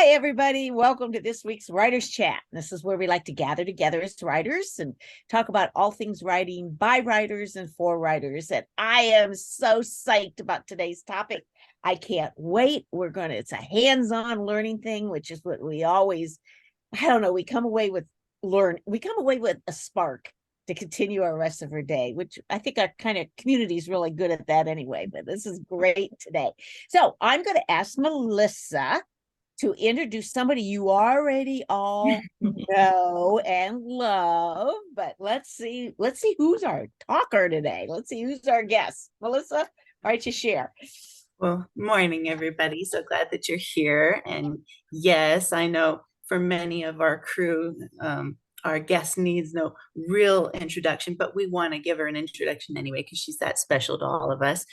Hi, everybody. Welcome to this week's Writers Chat. This is where we like to gather together as writers and talk about all things writing by writers and for writers. And I am so psyched about today's topic. I can't wait. It's a hands-on learning thing, which is what we always, I don't know, we come away with a spark to continue our rest of our day, which I think our kind of community is really good at that anyway, but this is great today. So I'm going to ask Melissa to introduce somebody you already all know and love, but let's see who's our talker today. Let's see who's our guest. Melissa, all right, you share. Well, morning, everybody. So glad that you're here. And yes, I know for many of our crew, our guest needs no real introduction, but we want to give her an introduction anyway because she's that special to all of us.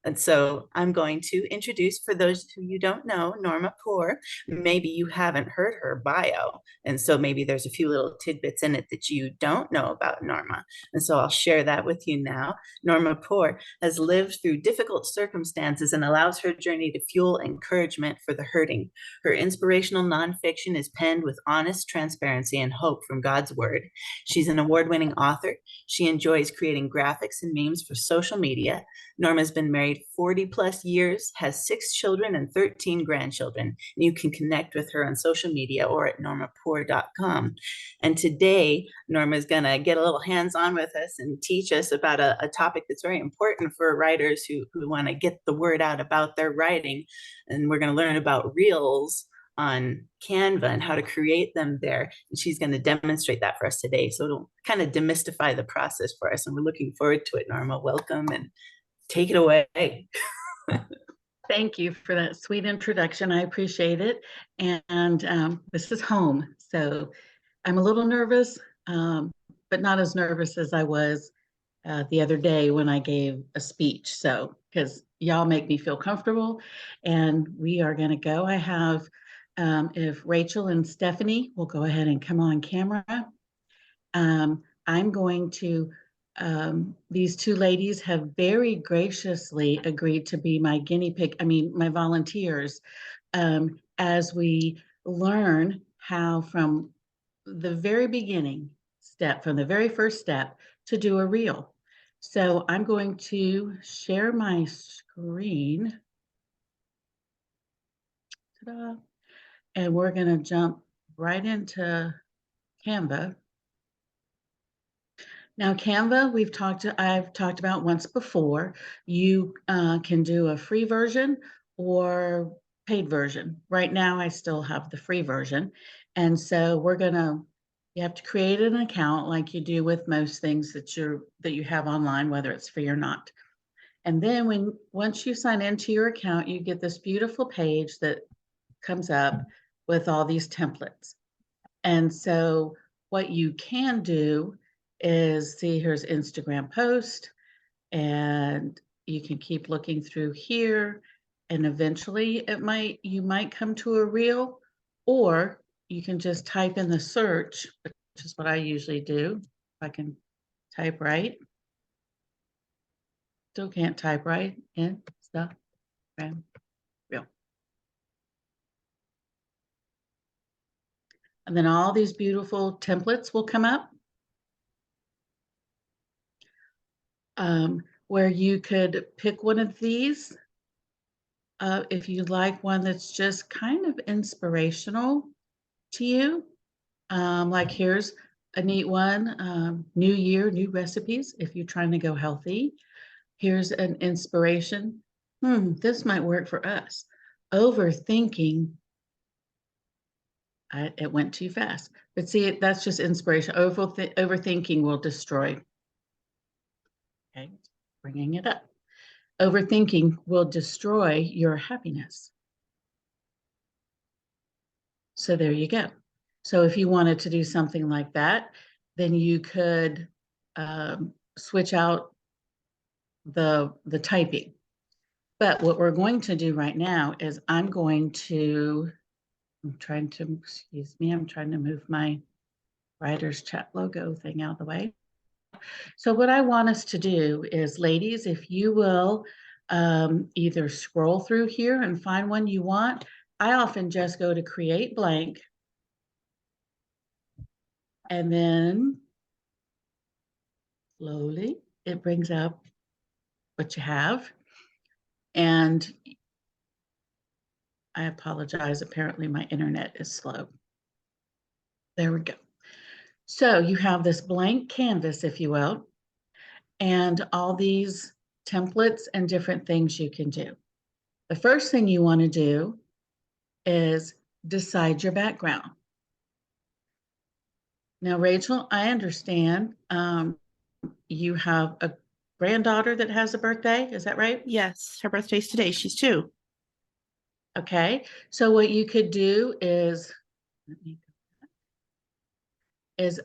And so I'm going to introduce, for those who you don't know, Norma Poor. Maybe you haven't heard her bio. And so maybe there's a few little tidbits in it that you don't know about Norma. And so I'll share that with you now. Norma Poor has lived through difficult circumstances and allows her journey to fuel encouragement for the hurting. Her inspirational nonfiction is penned with honest transparency and hope from God's word. She's an award-winning author. She enjoys creating graphics and memes for social media. Norma's been married 40 plus years, has 6 children and 13 grandchildren. And you can connect with her on social media or at normapoor.com. And today, Norma's going to get a little hands-on with us and teach us about a topic that's very important for writers who want to get the word out about their writing. And we're going to learn about reels on Canva and how to create them there. And she's going to demonstrate that for us today. So it'll kind of demystify the process for us. And we're looking forward to it. Norma, welcome and take it away. Thank you for that sweet introduction. I appreciate it. And this is home. So I'm a little nervous, but not as nervous as I was the other day when I gave a speech. So, because y'all make me feel comfortable, and we are going to go. I have, if Rachael and Stefanie will go ahead and come on camera. I'm going to these two ladies have very graciously agreed to be my my volunteers, as we learn how from the very beginning from the very first step to do a reel. So I'm going to share my screen. Ta-da. And we're going to jump right into Canva. Now, Canva, I've talked about once before. You can do a free version or paid version. Right now, I still have the free version. And so you have to create an account like you do with most things that you have online, whether it's free or not. And then once you sign into your account, you get this beautiful page that comes up with all these templates. And so what you can do is here's Instagram post, and you can keep looking through here, and eventually you might come to a reel, or you can just type in the search, which is what I usually do. If I can type right. Still can't type right. Instagram reel. And then all these beautiful templates will come up. Where you could pick one of these if you like one that's just kind of inspirational to you. Like here's a neat one, new year, new recipes if you're trying to go healthy. Here's an inspiration. This might work for us. Overthinking. It went too fast. But see, that's just inspiration. Overthinking will destroy. Okay, bringing it up. Overthinking will destroy your happiness. So there you go. So if you wanted to do something like that, then you could switch out the typing. But what we're going to do right now is I'm trying to move my writer's chat logo thing out of the way. So what I want us to do is, ladies, if you will either scroll through here and find one you want. I often just go to create blank. And then slowly it brings up what you have. And I apologize, apparently my internet is slow. There we go. So you have this blank canvas, if you will, and all these templates and different things you can do. The first thing you want to do is decide your background. Now, Rachel, I understand you have a granddaughter that has a birthday. Is that right? Yes, her birthday's today. She's 2. Okay. So what you could do is,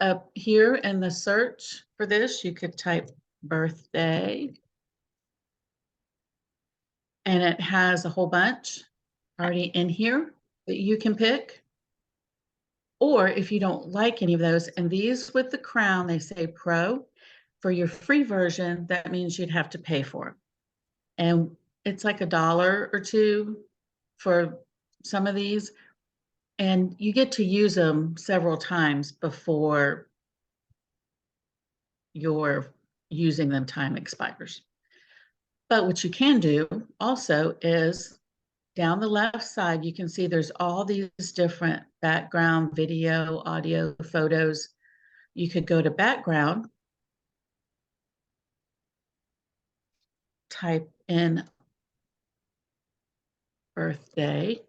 up here in the search for this, you could type birthday. And it has a whole bunch already in here that you can pick. Or if you don't like any of those, and these with the crown, they say pro. For your free version, that means you'd have to pay for it. And it's like $1 or $2 for some of these. And you get to use them several times before your using them time expires. But what you can do also is down the left side, you can see there's all these different background, video, audio, photos. You could go to background, type in birthday,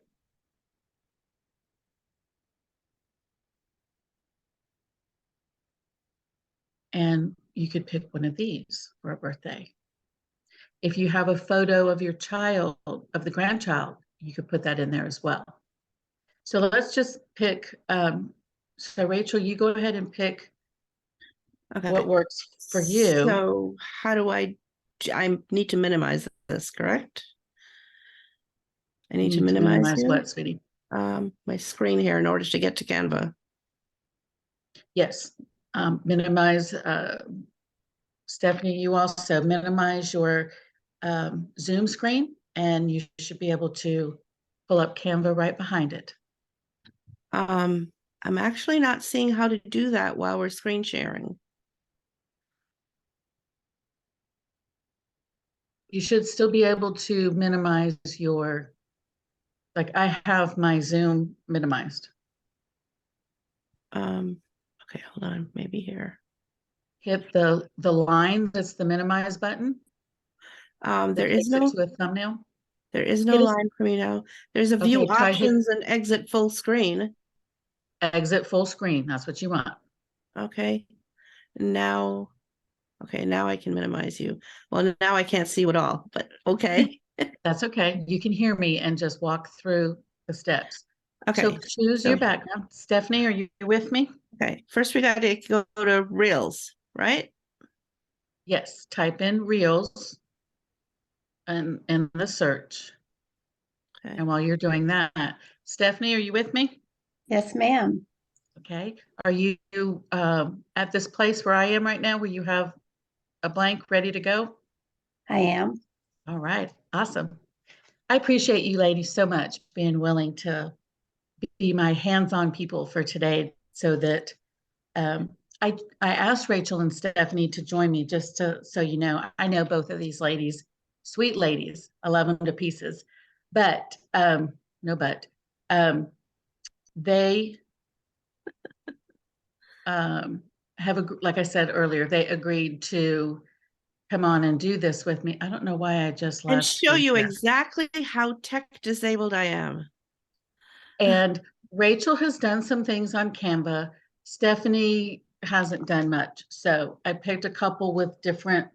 and you could pick one of these for a birthday. If you have a photo of your child, of the grandchild, you could put that in there as well. So let's just pick, so Rachel, you go ahead and pick Okay. what works for you. So how do I need to minimize this, correct? I need to minimize you? What, sweetie? My screen here in order to get to Canva. Yes, minimize, Stefanie, you also minimize your Zoom screen, and you should be able to pull up Canva right behind it. I'm actually not seeing how to do that while we're screen sharing. You should still be able to minimize your, like I have my Zoom minimized. Okay, hold on, maybe here. Hit the line that's the minimize button. There is no to a thumbnail. There is no Hit a- line for me now. There's a view Okay, try options and exit full screen. Exit full screen. That's what you want. Okay. Now, okay, now I can minimize you. Well, now I can't see you at all, but okay. That's okay. You can hear me and just walk through the steps. Okay. So choose your background. Stefanie, are you with me? Okay. First, we got to go to Reels, right? Yes. Type in Reels and in the search. Okay. And while you're doing that, Stefanie, are you with me? Yes, ma'am. Okay. Are you at this place where I am right now, where you have a blank ready to go? I am. All right. Awesome. I appreciate you ladies so much being willing to be my hands-on people for today, so that I asked Rachael and Stefanie to join me, just so you know, I know both of these ladies, sweet ladies. I love them to pieces, but they have like I said earlier, they agreed to come on and do this with me. I don't know why I just left. And show you exactly how tech disabled I am. And Rachael has done some things on Canva. Stefanie hasn't done much. So I picked a couple with different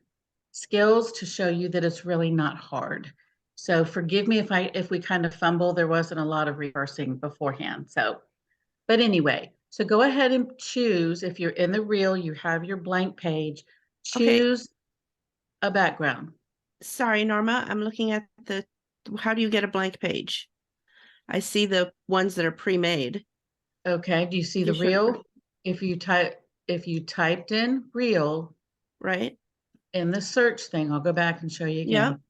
skills to show you that it's really not hard. So forgive me if we kind of fumble. There wasn't a lot of rehearsing beforehand. So, but anyway, so go ahead and choose. If you're in the reel, you have your blank page. Choose a background. Sorry, Norma, I'm looking at how do you get a blank page? I see the ones that are pre-made. Okay, do you see the reel? If you typed in reel, right, in the search thing, I'll go back and show you again. Yep,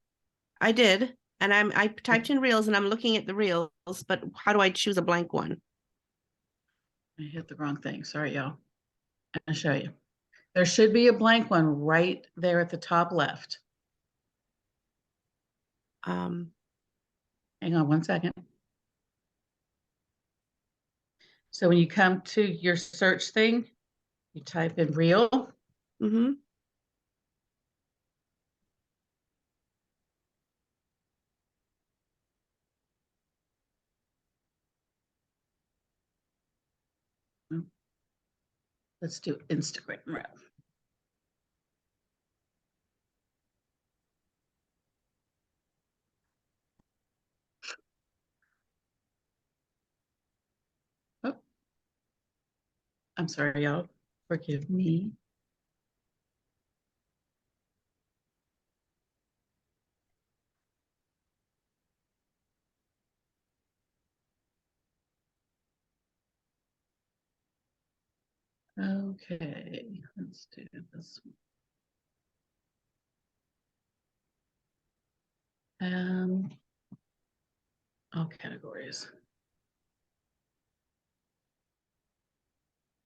I did. And I typed in reels and I'm looking at the reels, but how do I choose a blank one? I hit the wrong thing. Sorry, y'all. I'll show you. There should be a blank one right there at the top left. Um, Hang on one second. So when you come to your search thing, you type in reel. mhm. Let's do Instagram reel. Oh, I'm sorry, y'all. Forgive me. Okay, let's do this one. All categories.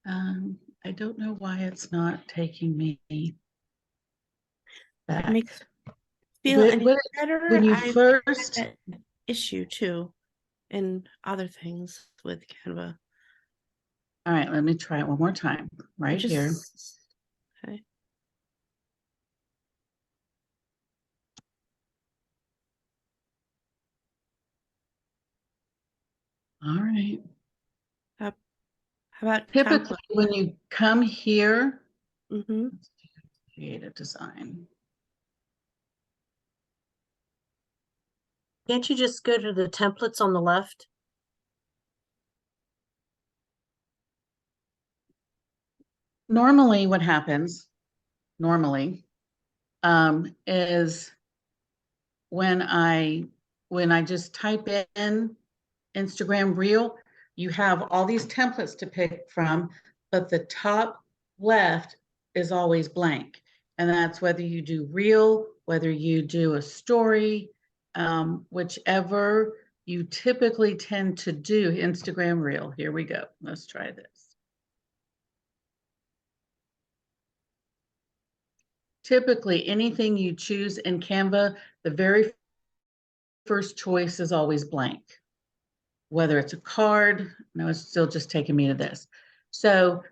I don't know why it's not taking me It back. makes feel When, any when, better. when you I've first, had that issue too in other things with Canva. all right, let me try it one more time, right here. Okay. All right. How about Typically, when you come here, mm-hmm. let's do creative design. Can't you just go to the templates on the left? Normally, what happens, is when I just type in Instagram reel, you have all these templates to pick from, but the top left is always blank. And that's whether you do reel, whether you do a story, whichever you typically tend to do. Instagram reel. Here we go. Let's try this. Typically, anything you choose in Canva, the very first choice is always blank. Whether it's a card, no, it's still just taking me to this. So,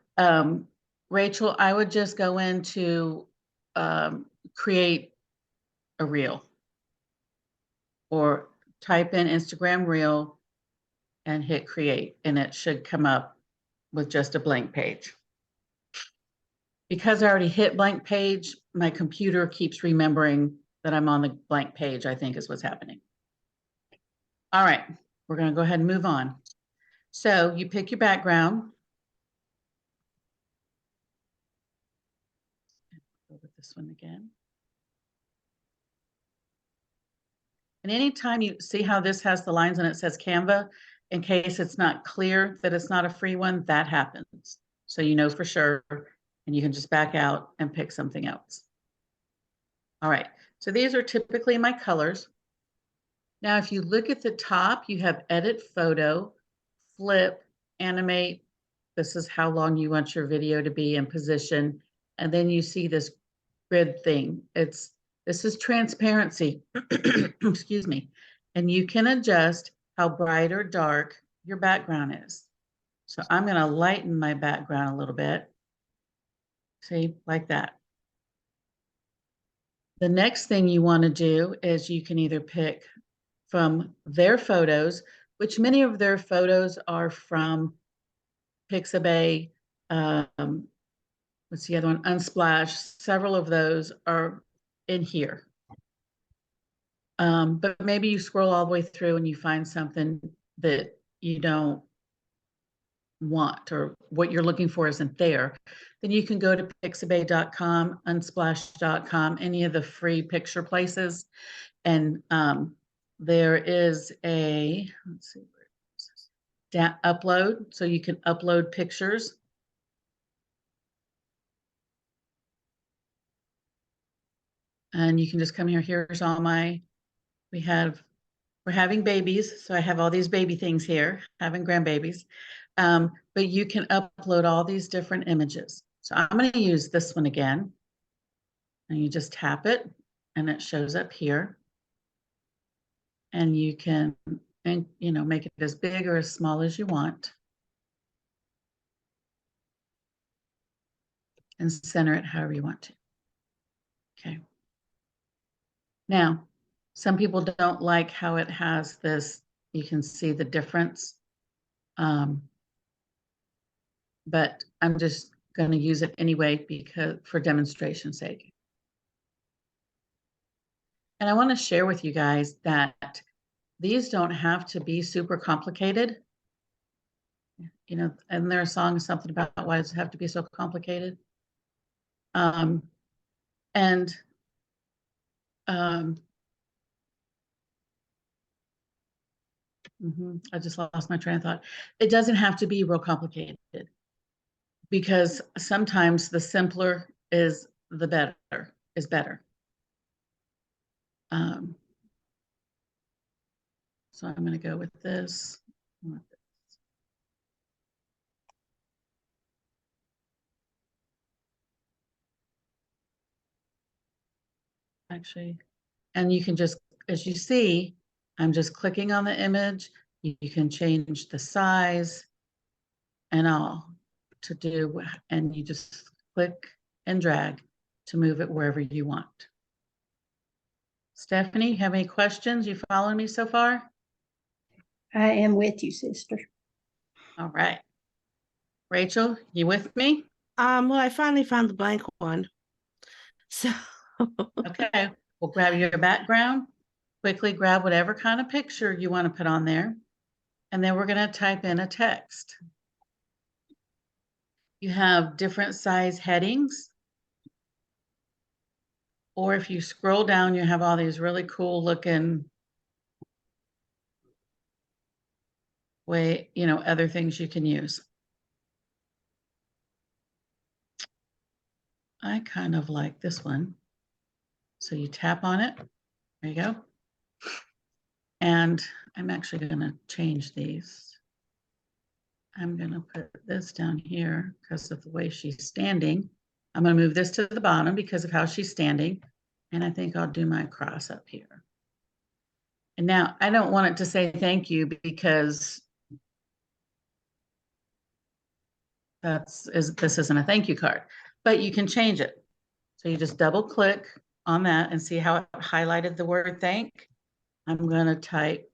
Rachel, I would just go into create a reel or type in Instagram reel and hit create, and it should come up with just a blank page. Because I already hit blank page, my computer keeps remembering that I'm on the blank page, I think is what's happening. All right, we're going to go ahead and move on. So you pick your background. Go with this one again. And anytime you see how this has the lines and it says Canva, in case it's not clear that it's not a free one, that happens. So you know for sure, and you can just back out and pick something else. All right, so these are typically my colors. Now, if you look at the top, you have edit photo, flip, animate. This is how long you want your video to be in position. And then you see this grid thing. This is transparency, excuse me. And you can adjust how bright or dark your background is. So I'm going to lighten my background a little bit. See, like that. The next thing you want to do is you can either pick from their photos, which many of their photos are from Pixabay. What's the other one? Unsplash. Several of those are in here. But maybe you scroll all the way through and you find something that you don't want or what you're looking for isn't there. Then you can go to pixabay.com, unsplash.com, any of the free picture places. And there is a, let's see, upload. So you can upload pictures. And you can just come here. Here's all my, we have we're having babies, so I have all these baby things here, having grandbabies. But you can upload all these different images. So I'm going to use this one again. And you just tap it and it shows up here. And you can, and make it as big or as small as you want. And center it however you want to. Okay. Now, some people don't like how it has this, you can see the difference. But I'm just going to use it anyway because for demonstration's sake. And I want to share with you guys that these don't have to be super complicated. And their song is something about why does it have to be so complicated? And I just lost my train of thought. It doesn't have to be real complicated because sometimes the simpler is the better, is better. So I'm going to go with this. Actually, and you can just, as you see, I'm just clicking on the image. You can change the size and all to do, and you just click and drag to move it wherever you want. Stephanie, you have any questions? You following me so far? I am with you, sister. All right. Rachel, you with me? Well, I finally found the blank one. So Okay, we'll grab your background, quickly grab whatever kind of picture you want to put on there, and then we're going to type in a text. You have different size headings, or if you scroll down, you have all these really cool looking other things you can use. I kind of like this one. So you tap on it. There you go. And I'm actually going to change these. I'm going to put this down here because of the way she's standing. I'm going to move this to the bottom because of how she's standing. And I think I'll do my cross up here. And now I don't want it to say thank you because this isn't a thank you card, but you can change it. So you just double click on that and see how it highlighted the word thank. I'm going to type,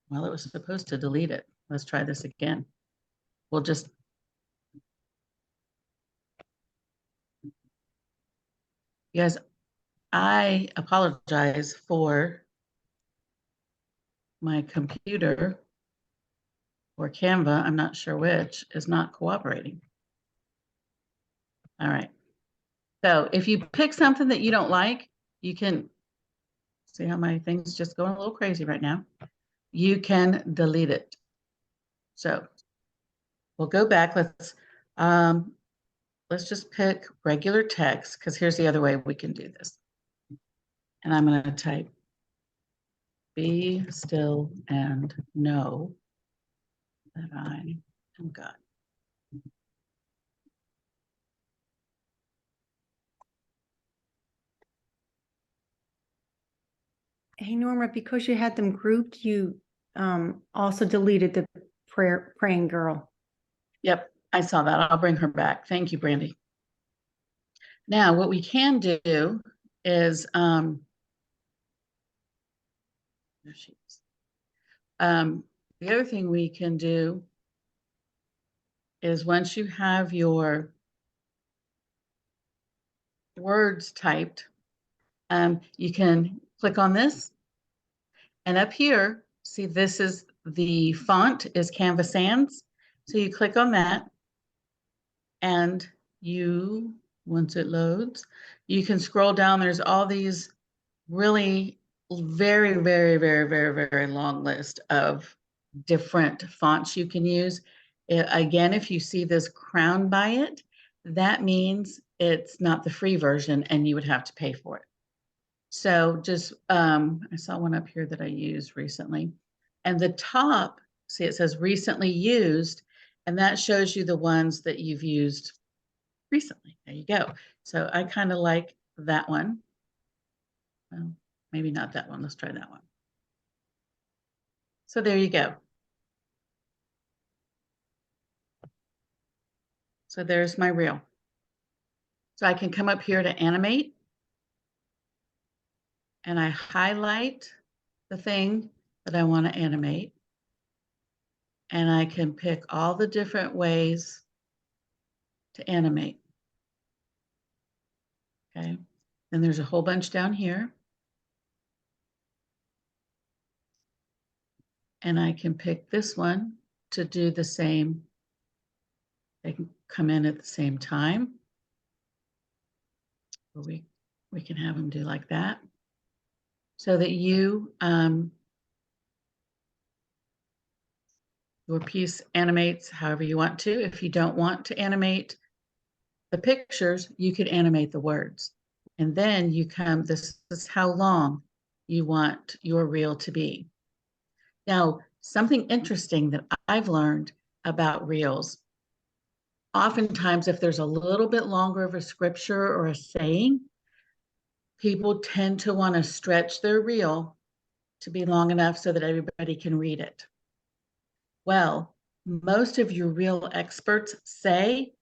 well, it was supposed to delete it. Let's try this again. We'll just, you guys, I apologize for my computer or Canva, I'm not sure which, is not cooperating. All right. So if you pick something that you don't like, you can see how my thing's just going a little crazy right now. You can delete it. So we'll go back. Let's just pick regular text because here's the other way we can do this. And I'm going to type be still and know that I am God. Hey, Norma, because you had them grouped, you also deleted the praying girl. Yep, I saw that. I'll bring her back. Thank you, Brandy. Now, what we can do is, there she is. The other thing we can do is once you have your words typed, you can click on this. And up here, see, this is the font is Canva Sans. So you click on that and once it loads, you can scroll down. There's all these really very, very, very, very, very long list of different fonts you can use. Again, if you see this crown by it, that means it's not the free version and you would have to pay for it. So just, I saw one up here that I used recently. And the top, see, it says recently used, and that shows you the ones that you've used recently. There you go. So I kind of like that one. Well, maybe not that one. Let's try that one. So there you go. So there's my reel. So I can come up here to animate, and I highlight the thing that I want to animate. And I can pick all the different ways to animate. Okay. And there's a whole bunch down here. And I can pick this one to do the same. They can come in at the same time. Or we can have them do like that. So that you, your piece animates however you want to. If you don't want to animate the pictures, you could animate the words. And then you come, this is how long you want your reel to be. Now, something interesting that I've learned about reels, oftentimes if there's a little bit longer of a scripture or a saying, people tend to want to stretch their reel to be long enough so that everybody can read it. Well, most of your reel experts say,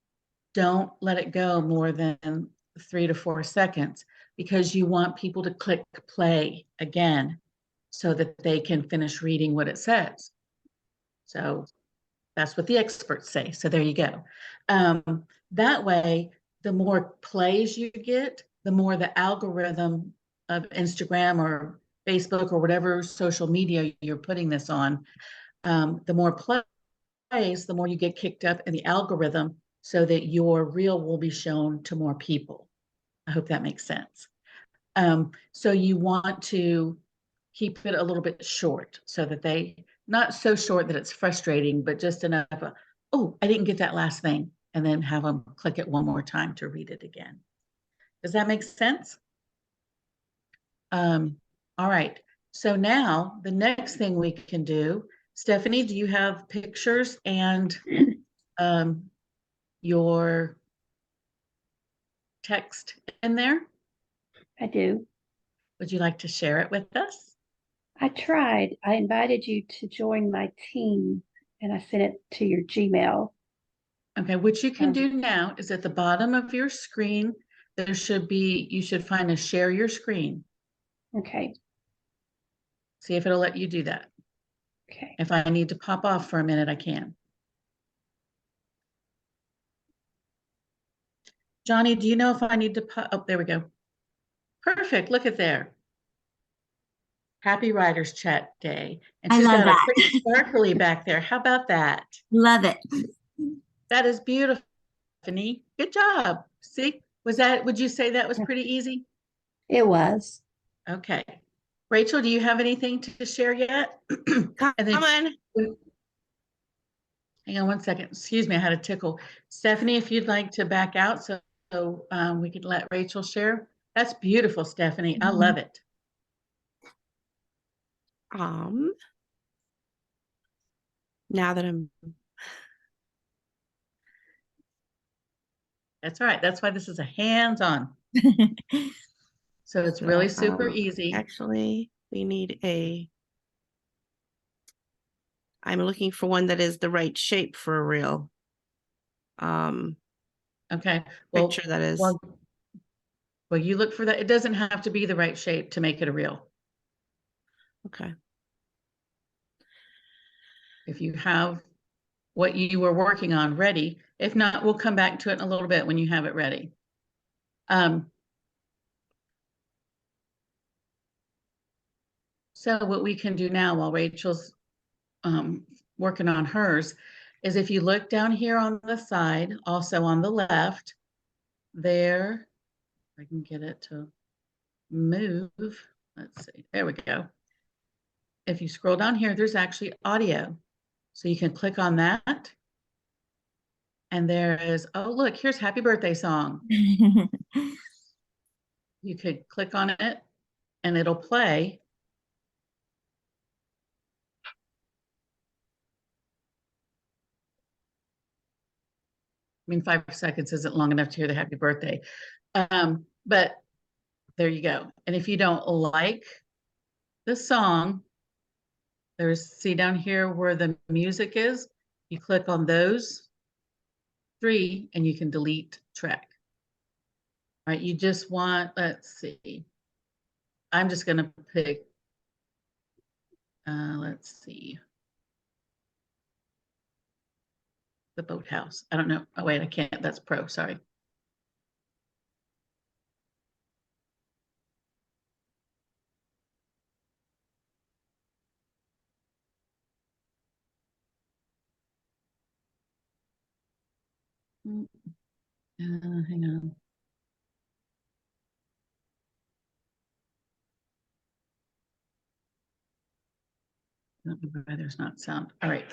don't let it go more than 3 to 4 seconds, because you want people to click play again so that they can finish reading what it says. So that's what the experts say. So there you go. That way, the more plays you get, the more the algorithm of Instagram or Facebook or whatever social media you're putting this on, the more plays, the more you get kicked up in the algorithm so that your reel will be shown to more people. I hope that makes sense. So you want to keep it a little bit short so that they, not so short that it's frustrating, but just enough, oh, I didn't get that last thing, and then have them click it one more time to read it again. Does that make sense? All right, so now the next thing we can do, Stefanie, do you have pictures and your text in there? I do. Would you like to share it with us? I tried. I invited you to join my team and I sent it to your Gmail. Okay, what you can do now is at the bottom of your screen, there should be, you should find a share your screen. Okay. See if it'll let you do that. Okay. If I need to pop off for a minute, I can. Johnny, do you know if I need to pop? Oh, there we go. Perfect. Look at there. Happy Writers Chat Day. And I she's love got a that. pretty sparkly back there. How about that? Love it. That is beautiful, Stefanie. Good job. See, was that, would you say that was pretty easy? It was. Okay. Rachel, do you have anything to share yet? Come And then, on. hang on one second. Excuse me, I had a tickle. Stefanie, if you'd like to back out so we could let Rachel share. That's beautiful, Stefanie. I love it. Now that I'm That's all right. That's why this is a hands-on. So it's really super easy. actually, we need I'm looking for one that is the right shape for a reel. Okay. Well, Picture that is. well, you look for that. It doesn't have to be the right shape to make it a reel. Okay. If you have what you were working on ready, if not, we'll come back to it in a little bit when you have it ready. So what we can do now while Rachel's working on hers is if you look down here on the side, also on the left, there, I can get it to move. Let's see, there we go. If you scroll down here, there's actually audio. So you can click on that. And there is, oh, look, here's Happy Birthday Song. You could click on it and it'll play. I mean, 5 seconds isn't long enough to hear the happy birthday. But there you go. And if you don't like the song, see down here where the music is, you click on those 3 and you can delete track. All right, you just want, let's see. I'm just going to pick, let's see. The boathouse. I don't know. Oh, wait, I can't. That's pro. Sorry. Hang on. I don't know why there's not sound. All right.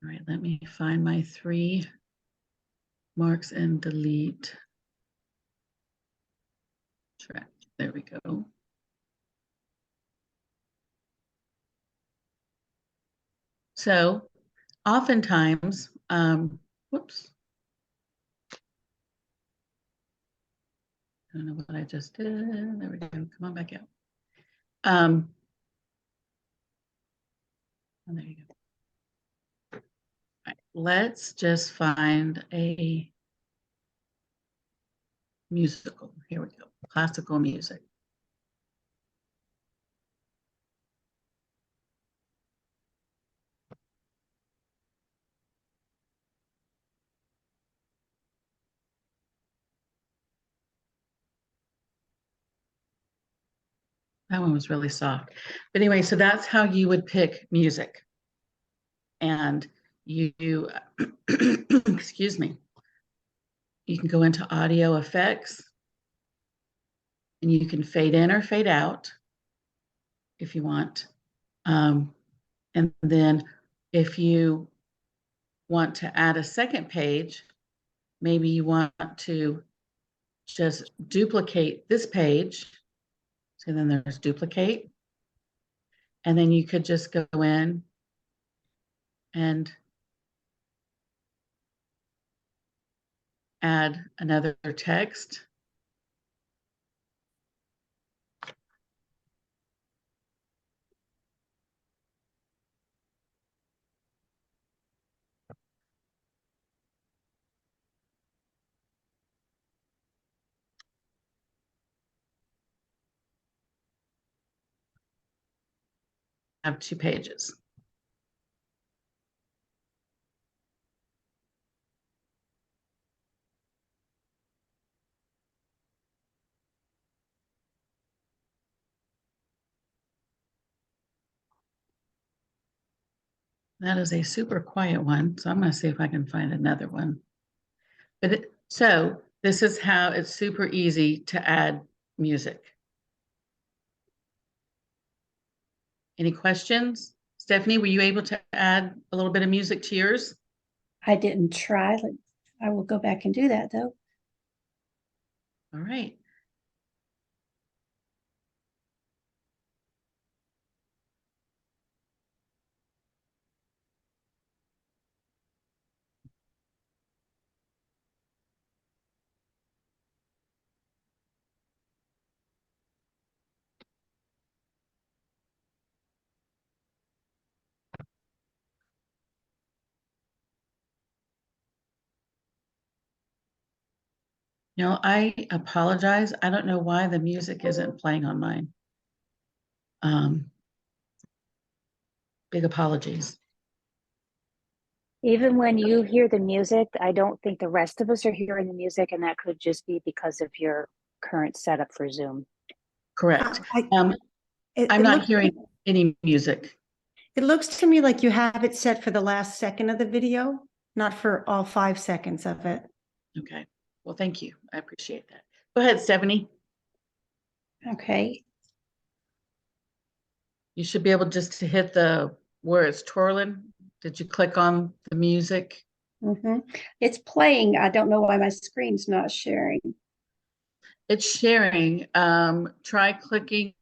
All right, let me find my 3 marks and delete track. There we go. So oftentimes, whoops. I don't know what I just did. There we go. Come on back out. Oh, there you go. All right, let's just find a musical. Here we go. Classical music. That one was really soft. But anyway, so that's how you would pick music. And you excuse me, you can go into audio effects and you can fade in or fade out if you want. And then if you want to add a second page, maybe you want to just duplicate this page. So then there's duplicate. And then you could just go in and add another text. Have 2 pages. That is a super quiet one. So I'm going to see if I can find another one. But so this is how it's super easy to add music. Any questions? Stephanie, were you able to add a little bit of music to yours? I didn't try. I will go back and do that though. All right. No, I apologize. I don't know why the music isn't playing on mine. Big apologies. Even when you hear the music, I don't think the rest of us are hearing the music, and that could just be because of your current setup for Zoom. Correct. It- I'm it not looks- hearing any music. It looks to me like you have it set for the last second of the video, not for all 5 seconds of it. Okay. Well, thank you. I appreciate that. Go ahead, Stephanie. Okay. You should be able just to hit the where it's twirling. Did you click on the music? It's playing. I don't know why my screen's not sharing. It's sharing. Try clicking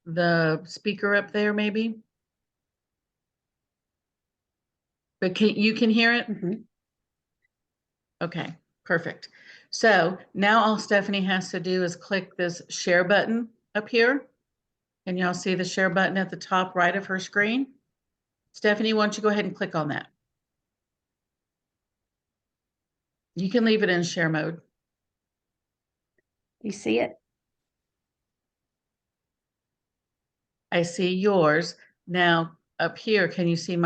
the speaker up there, maybe. But you can hear it? Okay, perfect. So now all Stephanie has to do is click this share button up here. And y'all see the share button at the top right of her screen? Stephanie, why don't you go ahead and click on that? You can leave it in share mode. You see it? I see yours. Now up here, can you see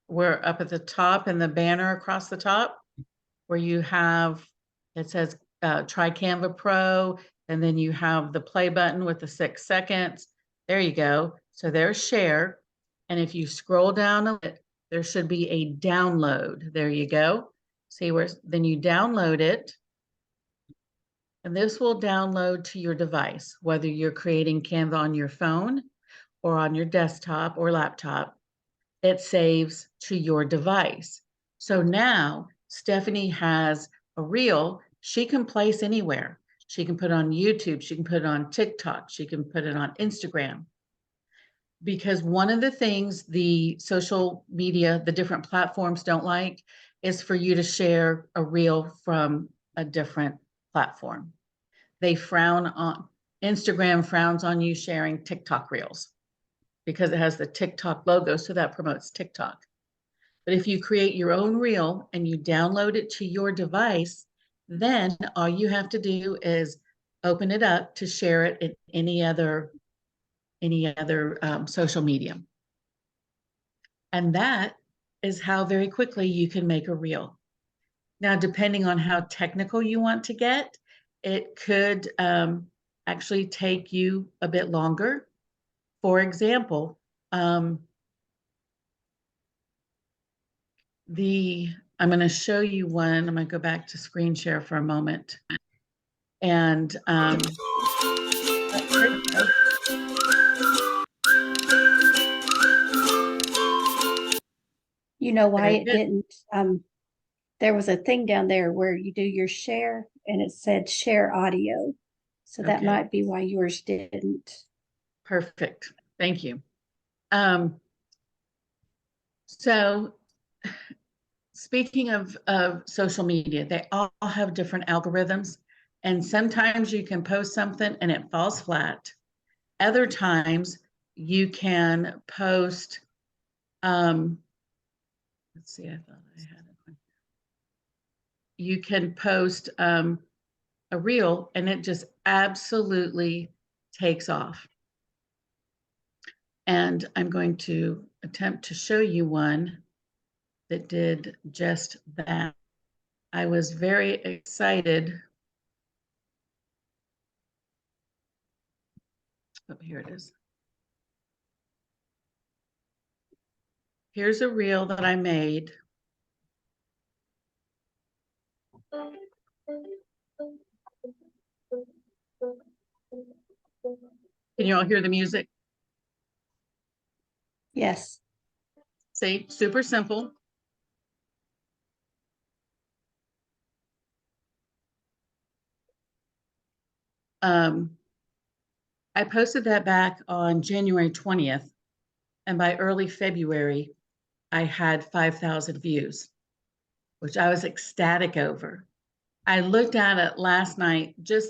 we're up at the top and the banner across the top where you have, it says try Canva Pro, and then you have the play button with the 6 seconds. There you go. So there's share. And if you scroll down a bit, there should be a download. There you go. See where, then you download it. And this will download to your device, whether you're creating Canva on your phone or on your desktop or laptop, it saves to your device. So now Stefanie has a reel she can place anywhere. She can put it on YouTube, she can put it on TikTok, she can put it on Instagram. Because one of the things the social media, the different platforms don't like is for you to share a reel from a different platform. They frown on, Instagram frowns on you sharing TikTok reels because it has the TikTok logo, so that promotes TikTok. But if you create your own reel and you download it to your device, then all you have to do is open it up to share it in any other social media. And that is how very quickly you can make a reel. Now, depending on how technical you want to get, it could actually take you a bit longer. For example, I'm going to show you one. I'm going to go back to screen share for a moment. And You know why Very it good. didn't? There was a thing down there where you do your share and it said share audio. So that Okay. might be why yours didn't. Perfect. Thank you. So speaking of social media, they all have different algorithms. And sometimes you can post something and it falls flat. Other times you can post, let's see, I thought I had it. You can post a reel and it just absolutely takes off. And I'm going to attempt to show you one that did just that. I was very excited. Oh, here it is. Here's a reel that I made. Can you all hear the music? Yes. See, super simple. I posted that back on January 20th, and by early February, I had 5,000 views, which I was ecstatic over. I looked at it last night just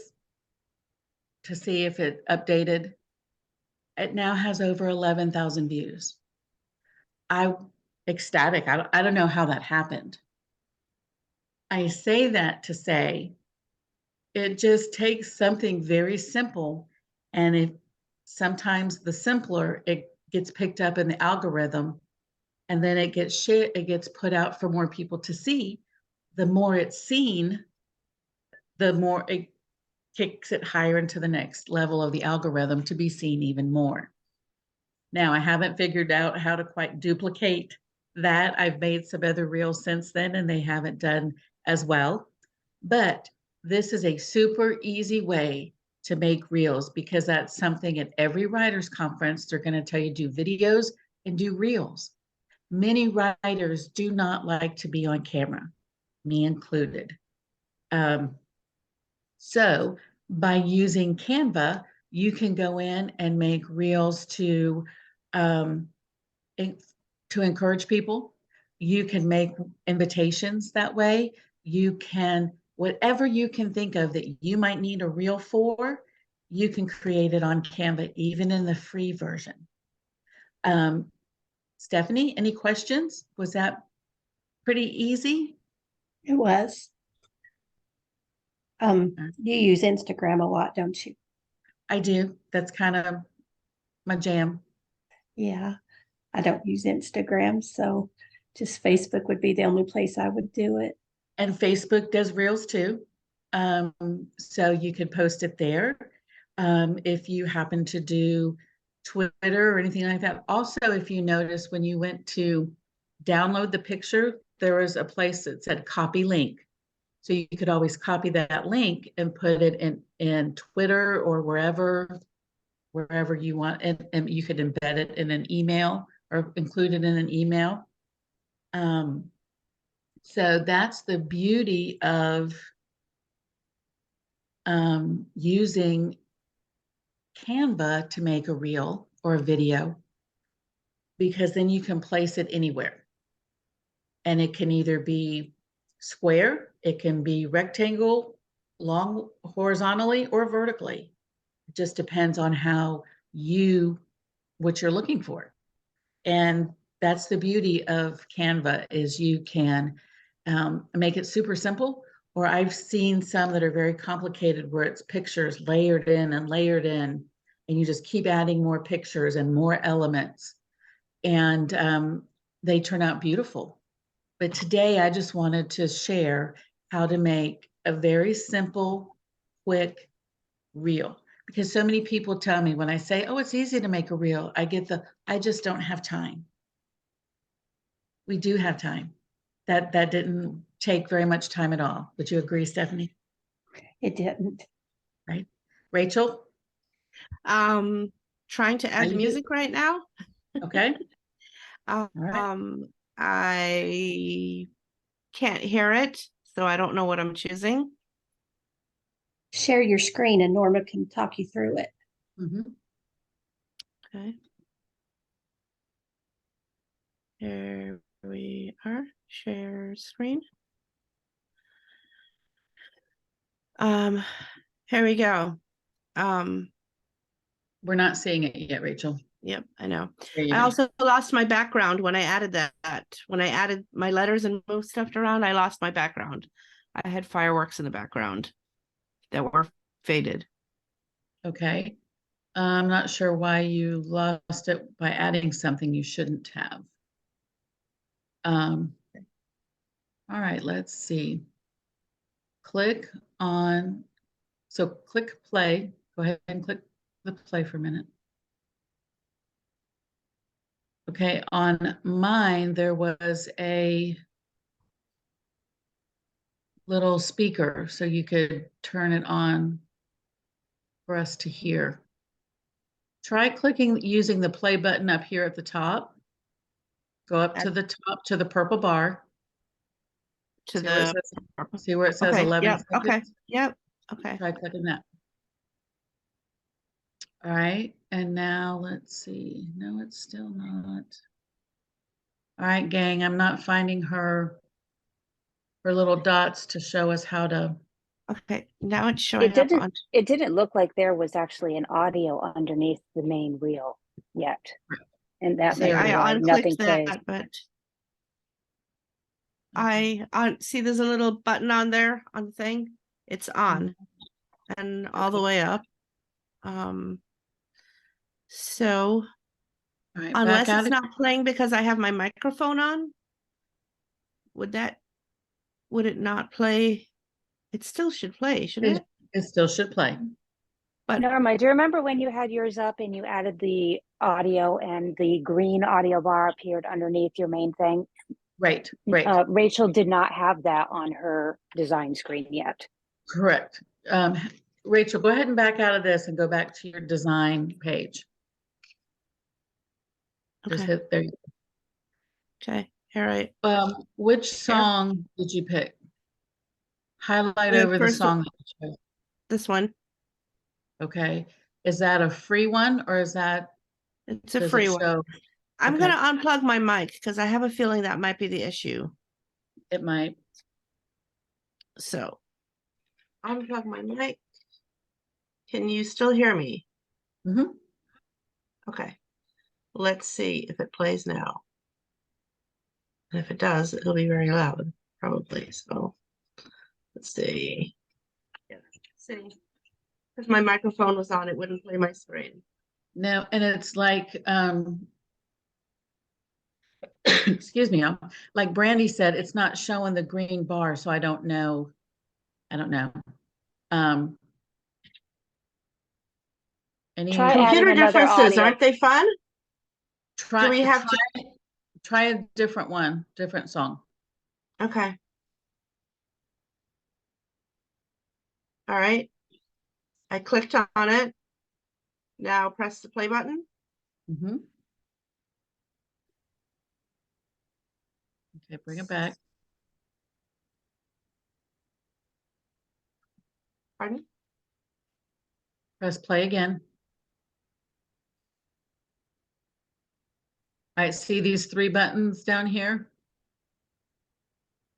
to see if it updated. It now has over 11,000 views. I'm ecstatic. I don't know how that happened. I say that to say it just takes something very simple, and sometimes the simpler it gets picked up in the algorithm, and then it gets shared, it gets put out for more people to see. The more it's seen, the more it kicks it higher into the next level of the algorithm to be seen even more. Now, I haven't figured out how to quite duplicate that. I've made some other reels since then, and they haven't done as well. But this is a super easy way to make reels, because that's something at every writers conference, they're going to tell you do videos and do reels. Many writers do not like to be on camera, me included. So by using Canva, you can go in and make reels to encourage people. You can make invitations that way. You can, whatever you can think of that you might need a reel for, you can create it on Canva, even in the free version. Stefanie, any questions? Was that pretty easy? It was. You use Instagram a lot, don't you? I do. That's kind of my jam. Yeah, I don't use Instagram, so just Facebook would be the only place I would do it. And Facebook does reels too. So you could post it there. If you happen to do Twitter or anything like that. Also, if you notice when you went to download the picture, there was a place that said copy link. So you could always copy that link and put it in Twitter or wherever you want, and you could embed it in an email or include it in an email. So that's the beauty of using Canva to make a reel or a video, because then you can place it anywhere. And it can either be square, it can be rectangle, long horizontally or vertically. It just depends on what you're looking for. And that's the beauty of Canva, is you can make it super simple, or I've seen some that are very complicated where it's pictures layered in, and you just keep adding more pictures and more elements, and they turn out beautiful. But today I just wanted to share how to make a very simple, quick reel, because so many people tell me when I say, oh, it's easy to make a reel, I just don't have time. We do have time. That didn't take very much time at all. Would you agree, Stefanie? It didn't. Right. Rachel? Trying to add music right now. Okay. All right. I can't hear it, so I don't know what I'm choosing. Share your screen and Norma can talk you through it. Okay. Here we are. Share screen. Here we go. We're not seeing it yet, Rachel. Yep, I know. I also lost my background when I added that. When I added my letters and moved stuff around, I lost my background. I had fireworks in the background that were faded. Okay. I'm not sure why you lost it by adding something you shouldn't have. All right, let's see. Click play. Go ahead and click the play for a minute. Okay, on mine, there was a little speaker, so you could turn it on for us to hear. Try using the play button up here at the top. Go up to the top to the purple bar. See where it says 11 seconds? Okay. Yep. Okay. Try clicking that. All right. And now let's see. No, it's still not. All right, gang. I'm not finding her little dots to show us how to. Okay. Now it's showing up on. It didn't look like there was actually an audio underneath the main reel yet. And that may be why nothing plays. But I see there's a little button on there on the thing. It's on and all the way up. So right, unless it's not playing because I have my microphone on, would it not play? It still should play, shouldn't it? It still should play. But Norma, do you remember when you had yours up and you added the audio and the green audio bar appeared underneath your main thing? Right. Rachel did not have that on her design screen yet. Correct. Rachel, go ahead and back out of this and go back to your design page. Okay. Just hit there. Okay, all right. Which song did you pick? Highlight The over the first one. song that you chose. This one. Okay. Is that a free one or is that, It's a does free it one. show? I'm Okay. gonna unplug my mic because I have a feeling that might be the issue. It might. So unplug my mic. Can you still hear me? Mm-hmm. Okay. Let's see if it plays now. And if it does, it'll be very loud, probably. So let's see. Yeah, see. If my microphone was on, it wouldn't play my screen. No, and it's like, excuse me, like Brandy said, it's not showing the green bar, so I don't know. I don't know. Any Try adding Computer another differences, audio. aren't they fun? try, Do we have try a different one, different song. Okay. All right. I clicked on it. Now press the play button. Mm-hmm. Okay, bring it back. Pardon? Press play again. All right, see these three buttons down here?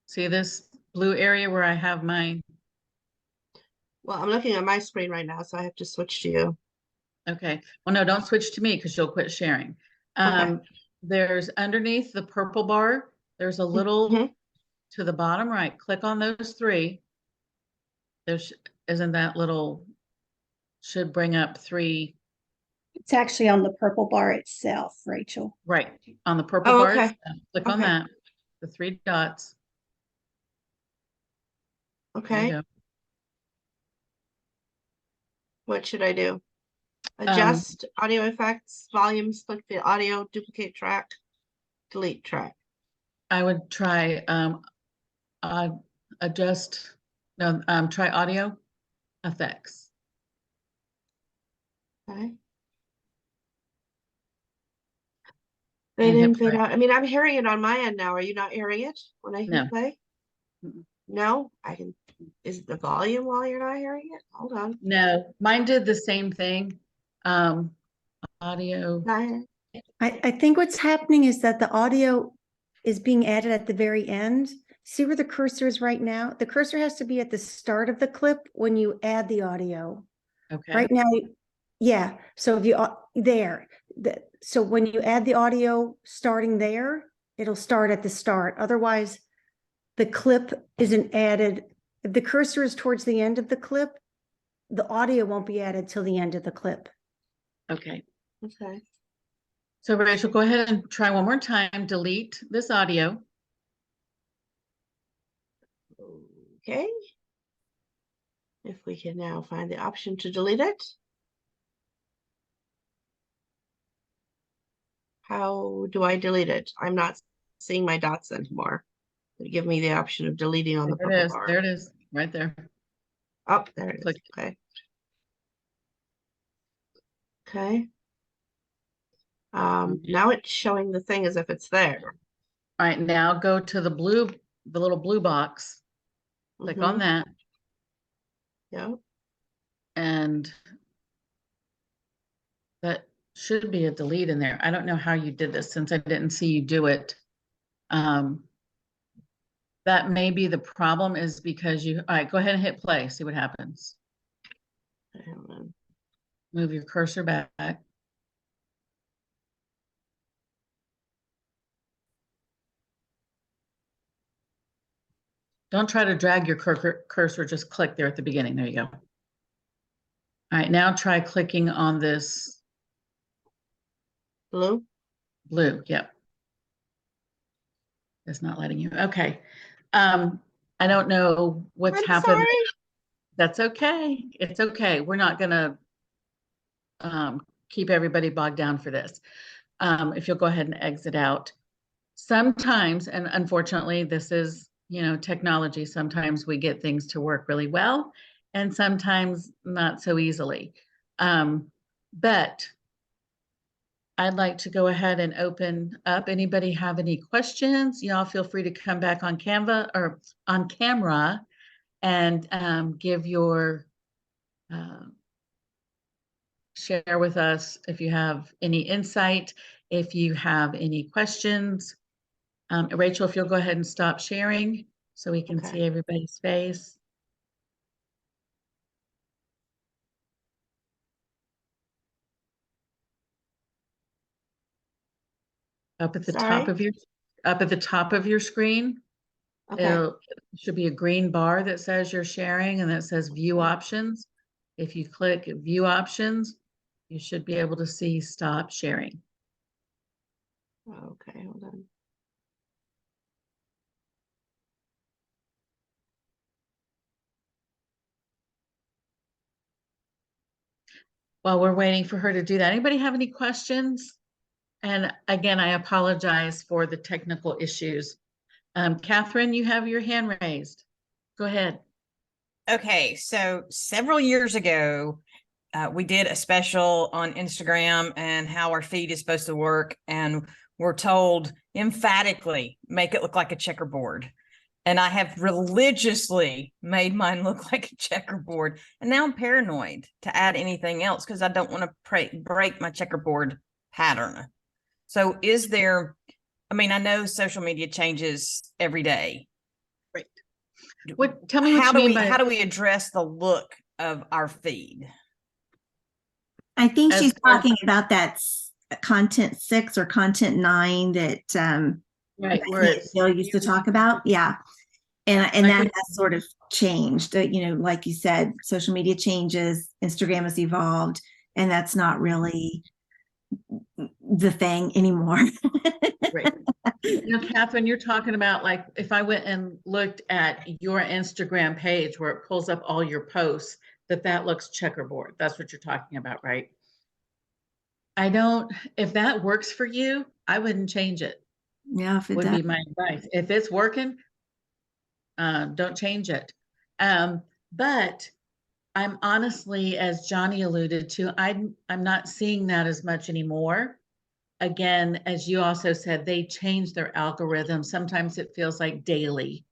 See this blue area where I have my, Well, I'm looking at my screen right now, so I have to switch to you. okay. Well, no, don't switch to me because you'll quit sharing. There's underneath the purple bar, there's a little Mhm. to the bottom right. Click on those three. There's, isn't that little, should bring up three, It's actually on the purple bar itself, Rachel. right, on the purple Oh, bar. okay. Click on Okay. that, the three dots. There you Okay. go. What should I do? Adjust audio effects, volumes, click the audio, duplicate track, delete track. I would try adjust, no, try audio effects. Okay. They And hit didn't fade play. out. I mean, I'm hearing it on my end now. Are you not hearing it when I hit No. play? Mm-mm. No, I can. Is it the volume while you're not hearing it? Hold on. No, mine did the same thing. Audio. I think what's happening is that the audio is being added at the very end. See where the cursor is right now? The cursor has to be at the start of the clip when you add the audio. Okay. Right now, yeah. So if you there, so when you add the audio starting there, it'll start at the start. Otherwise, the clip isn't added. If the cursor is towards the end of the clip, the audio won't be added till the end of the clip. Okay. Okay. So Rachel, go ahead and try one more time. Delete this audio. Okay. If we can now find the option to delete it. How do I delete it? I'm not seeing my dots anymore. Give me the option of deleting on the There purple it is. bar. There it is. Right there. Oh, there it is. Click. Okay. Okay. Now it's showing the thing as if it's there. All right, now go to the little blue box. Click on that. Yeah. And that should be a delete in there. I don't know how you did this since I didn't see you do it. That may be the problem is because all right, go ahead and hit play, see what happens. Move your cursor back. Don't try to drag your cursor, just click there at the beginning. There you go. All right, now try clicking on this. Blue? Blue, yep. It's not letting you. Okay. I don't know what's happened. Sorry. That's okay. It's okay. We're not gonna keep everybody bogged down for this. If you'll go ahead and exit out. Sometimes, and unfortunately, this is, technology. Sometimes we get things to work really well and sometimes not so easily. But I'd like to go ahead and open up. Anybody have any questions? Y'all feel free to come back on Canva or on camera and give your share with us if you have any insight, if you have any questions. Rachel, if you'll go ahead and stop sharing so we can Okay. see everybody's face. Up at the top Sorry? of the top of your screen, Okay. it should be a green bar that says you're sharing and that says view Okay. options. If you click view options, you should be able to see stop sharing. Okay, hold on. While we're waiting for her to do that, anybody have any questions? And again, I apologize for the technical issues. Catherine, you have your hand raised. Go ahead. Okay, so several years ago, we did a special on Instagram and how our feed is supposed to work. And we're told emphatically, make it look like a checkerboard. And I have religiously made mine look like a checkerboard. And now I'm paranoid to add anything else because I don't want to break my checkerboard pattern. So is there, I mean, I know social media changes every day. Right. Tell me what you mean by how do we address the look of our feed? I think As she's far- talking about that content 6 or content 9 that right, where that it's Bill used to talk about. Yeah. And Like that when- has sort of changed. You know, like you said, social media changes, Instagram has evolved, and that's not really the thing anymore. Right. You know, Catherine, you're talking about like if I went and looked at your Instagram page where it pulls up all your posts, that looks checkerboard. That's what you're talking about, right? If that works for you, I wouldn't change it. Yeah, if it Would does. be my advice. If it's working, don't change it. But I'm honestly, as Johnny alluded to, I'm not seeing that as much anymore. Again, as you also said, they change their algorithm. Sometimes it feels like daily.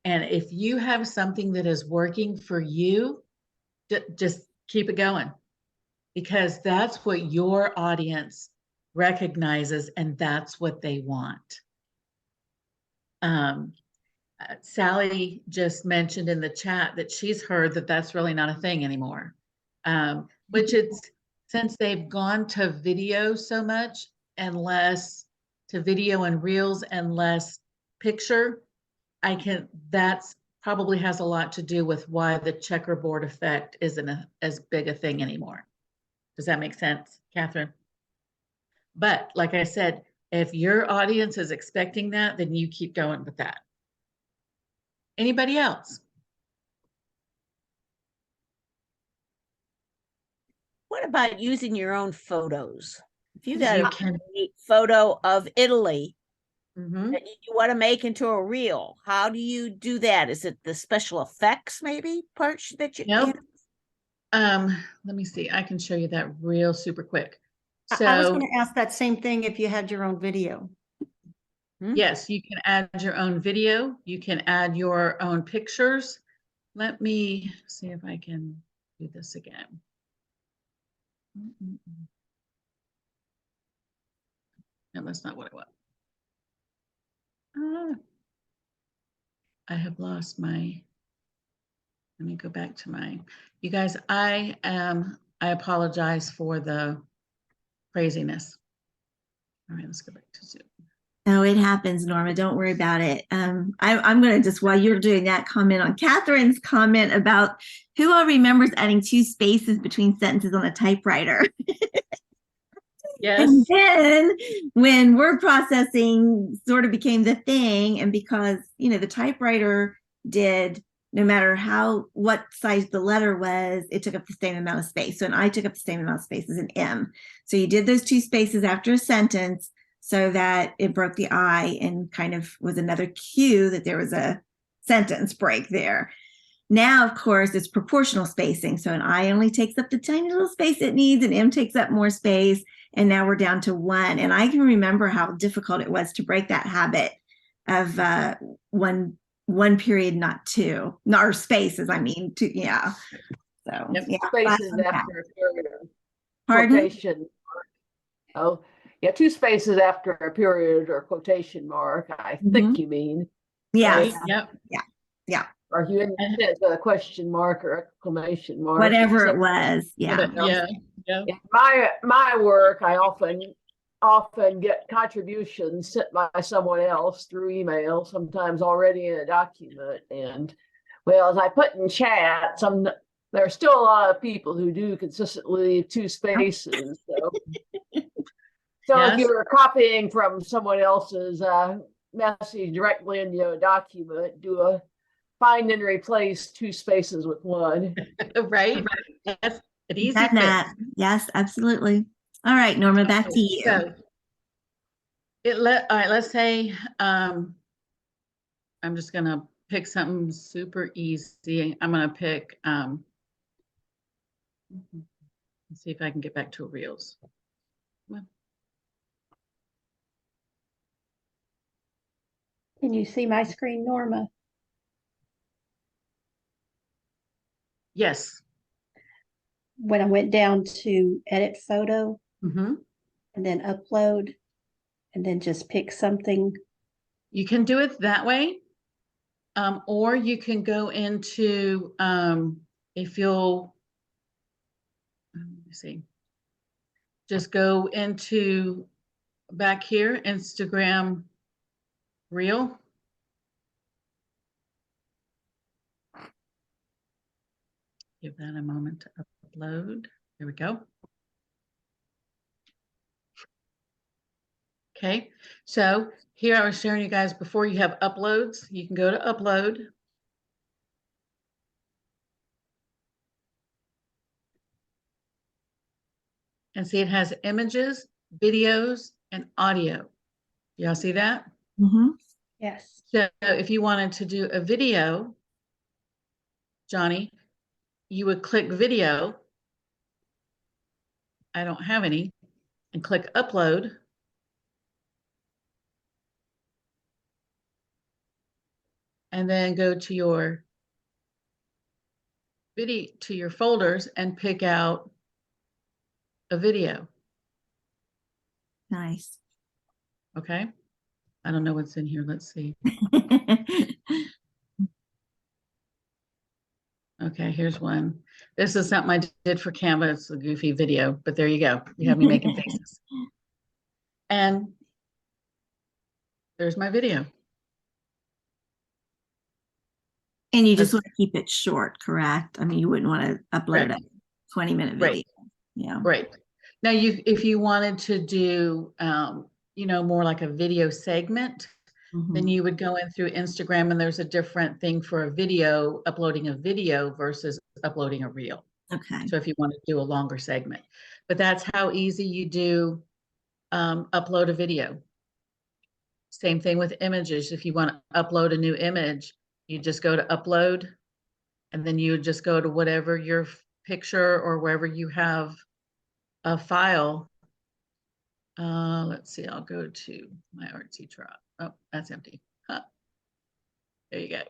And if you have something that is working for you, just keep it going, because that's what your audience recognizes and that's what they want. Sally just mentioned in the chat that she's heard that that's really not a thing anymore, which it's since they've gone to video so much and less to video and reels and less picture. That's probably has a lot to do with why the checkerboard effect isn't as big a thing anymore. Does that make sense, Catherine? But like I said, if your audience is expecting that, then you keep going with that. Anybody else? What about using your own photos? If you got You a can. great photo of Italy Mhm. that you want to make into a reel, how do you do that? Is it the special effects maybe parts that you Nope. Let me see. I can show you that real super quick. I was So going to ask that same thing if you had your own video. yes, you can add your own video. You can add your own pictures. Let me see if I can do this again. No, that's not what I want. I have lost my, let me go back to my, you guys, I apologize for the craziness. All right, let's go back to Zoom. No, it happens, Norma. Don't worry about it. I'm going to just, while you're doing that, comment on Catherine's comment about who all remembers adding 2 spaces between sentences on a typewriter. Yes. And then when word processing sort of became the thing, and because, you know, the typewriter did, no matter what size the letter was, it took up the same amount of space. So, and I took up the same amount of space as an M. So you did those 2 spaces after a sentence so that it broke the I and kind of was another cue that there was a sentence break there. Now, of course, it's proportional spacing. So an I only takes up the tiny little space it needs, and M takes up more space. and now we're down to one. And I can remember how difficult it was to break that habit of one period, not two, or spaces. I mean, two. Yeah. So Yep, yeah, spaces after a period of Pardon? quotation. Oh, yeah, 2 spaces after a period or quotation mark, I think you mean. Yes. Yep. Yeah. Or if you indent a question mark or exclamation mark. Whatever So, it was. Yeah. Yeah. in my work, I often get contributions sent by someone else through email, sometimes already in a document. And well, as I put in chat, there are still a lot of people who do consistently 2 spaces. So, if Yes. you're copying from someone else's message directly into a document, do a find and replace 2 spaces with 1. Right. That's an easy Done that. fix. Yes, absolutely. All right, Norma, back to you. So all right, let's say I'm just gonna pick something super easy. I'm gonna pick let's see if I can get back to reels. Well, Can you see my screen, Norma? yes. When I went down to edit photo Mm-hmm. and then upload and then just pick something. You can do it that way. Or you can go into if you'll let me see. Just go into back here, Instagram Reel. Give that a moment to upload. There we go. Okay, so here I was showing you guys before you have uploads, you can go to upload. And see it has images, videos, and audio. Y'all see that? Mm-hmm. Yes. So if you wanted to do a video, Johnny, you would click video. I don't have any. And click upload. And then go to your video, to your folders, and pick out a video. Nice. Okay. I don't know what's in here. Let's see. Okay, here's one. This is something I did for Canva. It's a goofy video, but there you go. You have me making faces. And there's my video. And you just want to keep it short, correct? I mean, you wouldn't want to upload Right. a 20-minute video. Right. Yeah. Right. Now, if you wanted to do, more like a video segment, then you would go in through Instagram, and there's a different thing for a video, uploading a video versus uploading a reel. Okay. So if you want to do a longer segment, but that's how easy you do upload a video. Same thing with images. If you want to upload a new image, you just go to upload, and then you would just go to whatever your picture or wherever you have a file. Let's see, I'll go to my artsy trot. Oh, that's empty. Huh. There you go.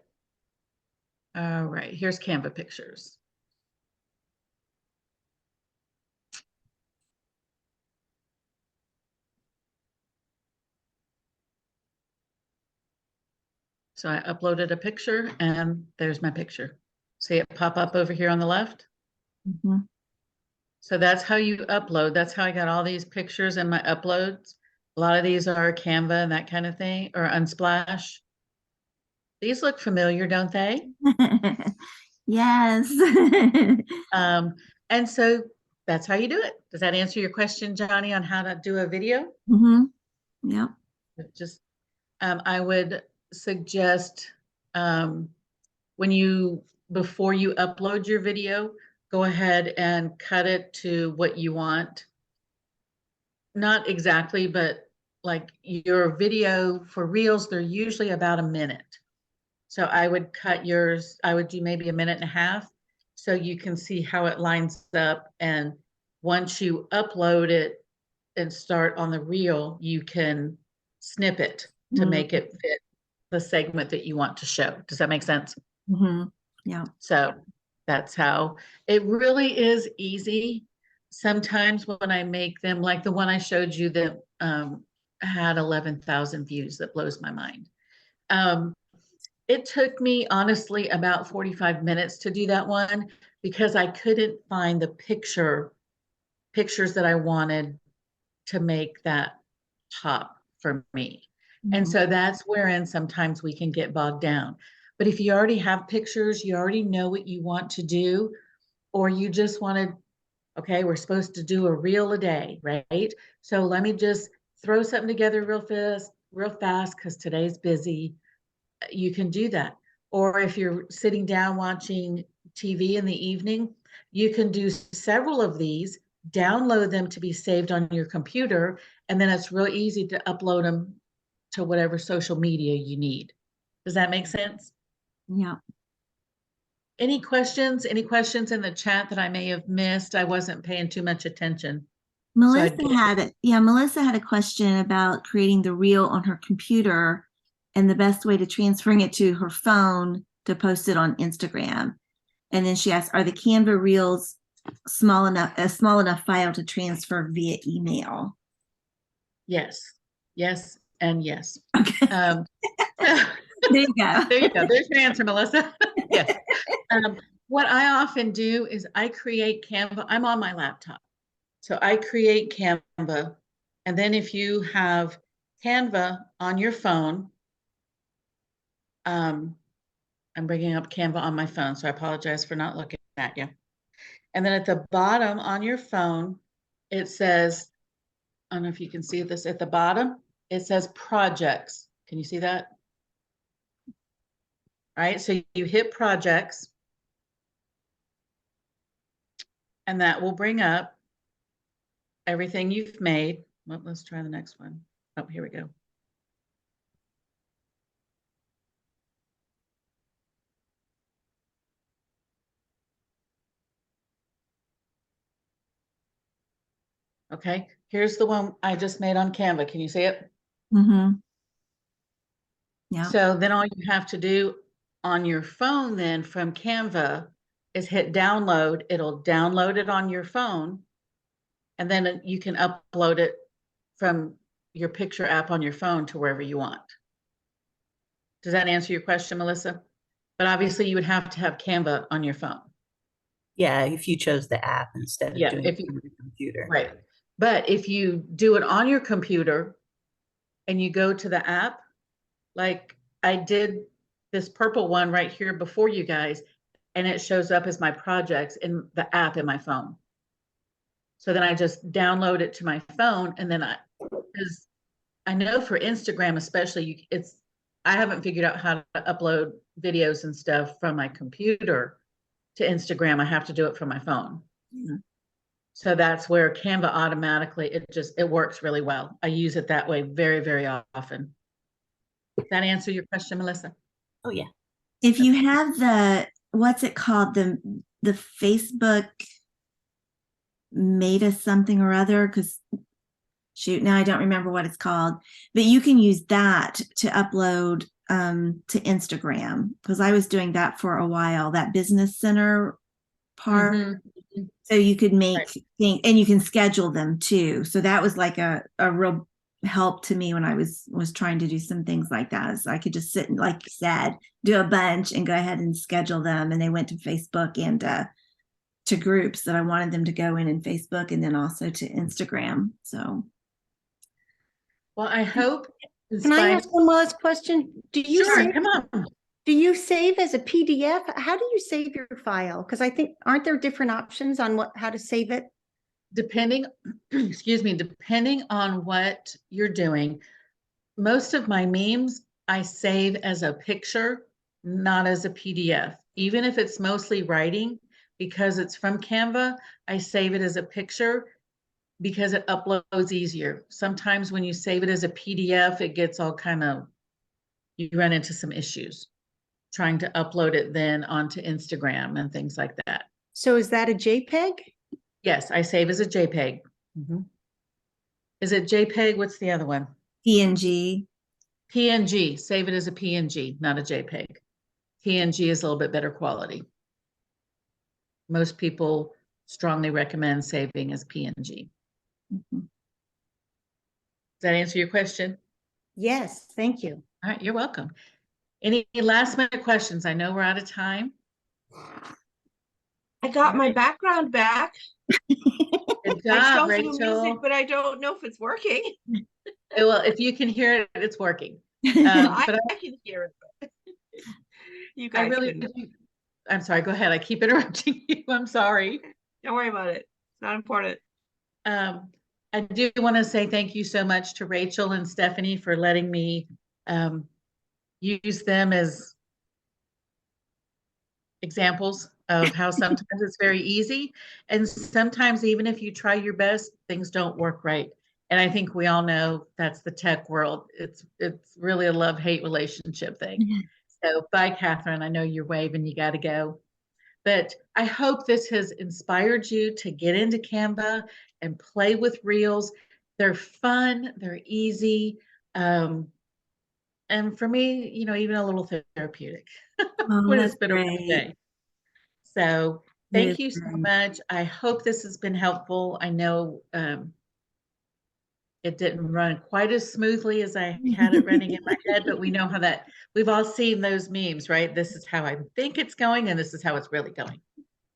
All right, here's Canva pictures. So I uploaded a picture, and there's my picture. See it pop up over here on the left? Mm-hmm. So that's how you upload. That's how I got all these pictures in my uploads. A lot of these are Canva and that kind of thing, or Unsplash. These look familiar, don't they? Yes. And so that's how you do it. Does that answer your question, Johnny, on how to do a video? Mm-hmm. Yep. Just, I would suggest before you upload your video, go ahead and cut it to what you want. Not exactly, but like your video for reels, they're usually about a minute. So I would cut yours, I would do maybe 1.5 minutes so you can see how it lines up. And once you upload it, and start on the reel, you can snip it to make it fit the segment that you want to show. Does that make sense? Mm-hmm. Yeah. So that's how it really is easy. Sometimes when I make them, like the one I showed you that had 11,000 views, that blows my mind. It took me honestly about 45 minutes to do that one because I couldn't find the pictures that I wanted to make that pop for me. And so that's wherein sometimes we can get bogged down. But if you already have pictures, you already know what you want to do, or you just wanted, okay, we're supposed to do a reel a day, right? So let me just throw something together real fast, because today's busy. You can do that. Or if you're sitting down watching TV in the evening, you can do several of these, download them to be saved on your computer, and then it's real easy to upload them to whatever social media you need. Does that make sense? Yeah. Any questions? Any questions in the chat that I may have missed? I wasn't paying too much attention. Melissa had a question about creating the reel on her computer and the best way to transferring it to her phone to post it on Instagram. And then she asked, are the Canva reels a small enough file to transfer via email? Yes, yes, and yes. Okay. There you go. There you go. There's your answer, Melissa. Yes. What I often do is I create Canva. I'm on my laptop. So I create Canva. And then if you have Canva on your phone, I'm bringing up Canva on my phone, so I apologize for not looking at you. And then at the bottom on your phone, it says, I don't know if you can see this at the bottom, it says projects. Can you see that? All right, so you hit projects, and that will bring up everything you've made. Well, let's try the next one. Oh, here we go. Okay, here's the one I just made on Canva. Can you see it? Mm-hmm. Yeah. So then all you have to do on your phone then from Canva is hit download. It'll download it on your phone, and then you can upload it from your picture app on your phone to wherever you want. Does that answer your question, Melissa? But obviously you would have to have Canva on your phone. Yeah, if you chose the app instead of doing it on your computer. Right. But if you do it on your computer and you go to the app, like I did this purple one right here before you guys, and it shows up as my projects in the app in my phone. So then I just download it to my phone, and then because I know for Instagram especially, I haven't figured out how to upload videos and stuff from my computer to Instagram. I have to do it from my phone. Mm-hmm. So that's where Canva automatically, it works really well. I use it that way very, very often. Does that answer your question, Melissa? Oh yeah. If you have what's it called? The Facebook made us something or other, because shoot, now I don't remember what it's called, but you can use that to upload to Instagram, because I was doing that for a while, that business center part. Mm-hmm. So you could make things, and you can schedule them too. So that was like a real help to me when I was trying to do some things like that. So I could just sit and, like you said, do a bunch and go ahead and schedule them. And they went to Facebook and to groups that I wanted them to go in Facebook, and then also to Instagram. So. Well, I hope. Can I ask one last question? Do you sure, come on. Do you save as a PDF? How do you save your file? Because I think, aren't there different options on how to save it? Depending on what you're doing. Most of my memes, I save as a picture, not as a PDF. Even if it's mostly writing, because it's from Canva, I save it as a picture because it uploads easier. Sometimes when you save it as a PDF, it gets all you run into some issues trying to upload it then onto Instagram and things like that. So is that a JPEG? Yes, I save as a JPEG. Mm-hmm. Is it JPEG? What's the other one? PNG. PNG. Save it as a PNG, not a JPEG. PNG is a little bit better quality. Most people strongly recommend saving as PNG. Mhm. Does that answer your question? Yes, thank you. All right, you're welcome. Any last minute questions? I know we're out of time. I got my background back. Good I job, still do music, Rachel. but I don't know if it's working. Well, if you can hear it, it's working. I But can hear it. You I guys really, couldn't. I'm sorry, go ahead. I keep interrupting you. I'm sorry. Don't worry about it. It's not important. I do want to say thank you so much to Rachael and Stefanie for letting me use them as examples of how sometimes it's very easy. And sometimes even if you try your best, things don't work right. And I think we all know that's the tech world. It's really a love-hate relationship thing. So bye, Catherine. I know you're waving, you got to go. But I hope this has inspired you to get into Canva and play with reels. They're fun, they're easy. And for me, you know, even a little therapeutic Oh, when that's it's been a rough great. day. So That is thank you so great. much. I hope this has been helpful. I know it didn't run quite as smoothly as I had it running in my head, but we know how that, we've all seen those memes, right? This is how I think it's going, and this is how it's really going.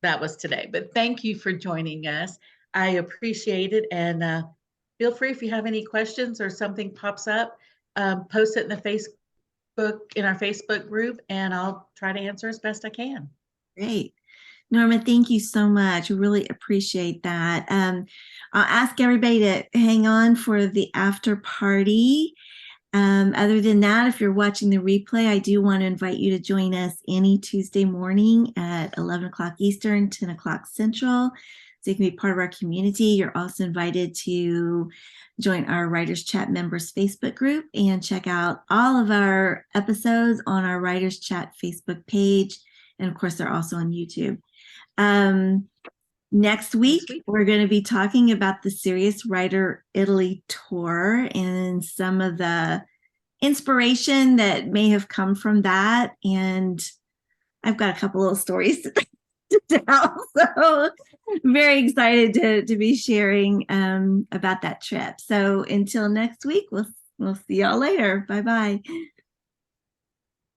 That was today. But thank you for joining us. I appreciate it. And feel free if you have any questions or something pops up, post it in the in our Facebook group, and I'll try to answer as best I can. Great. Norma, thank you so much. We really appreciate that. I'll ask everybody to hang on for the after party. Other than that, if you're watching the replay, I do want to invite you to join us any Tuesday morning at 11 o'clock Eastern, 10 o'clock Central. So you can be part of our community. You're also invited to join our Writers Chat members Facebook group and check out all of our episodes on our Writers Chat Facebook page. And of course, they're also on YouTube. Next week, we're going to be talking about the Serious Writer Italy tour and some of the inspiration that may have come from that. And I've got a couple little stories to tell. So very excited to be sharing about that trip. So until next week, we'll see y'all later. Bye-bye.